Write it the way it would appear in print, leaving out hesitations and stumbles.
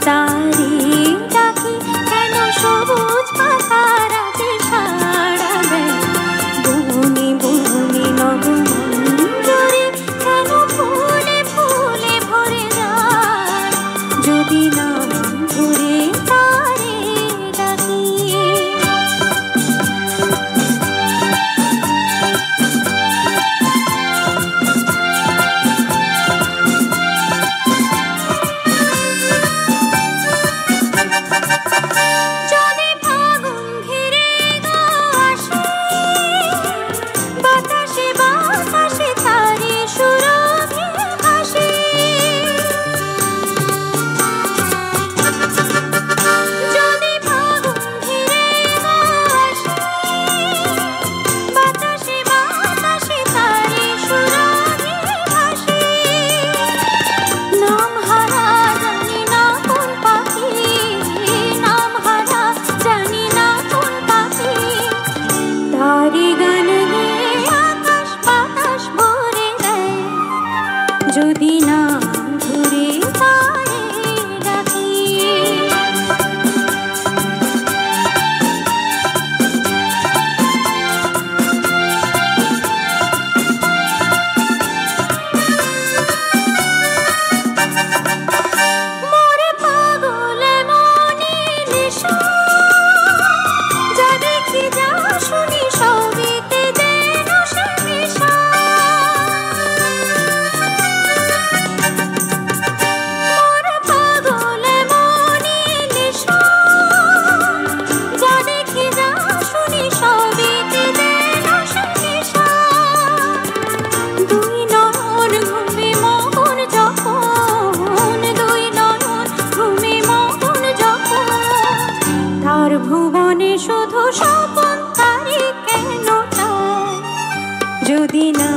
তারে ডাকি কেন সবুজ পাতারাতে সাড়া দেয় বনে বনে নবমঞ্জরি কেন ফুলে ফুলে ভরে যায় যদি নাম ধরে তারে ডাকি। যদি নাম ধরে তারে ডাকি মোরে পাগলে মনে নেশা যা দেখি যা শুনি সবিতে যেন সে নেশা ভুবনে শুধু স্বপন তারি কেন চায় যদি না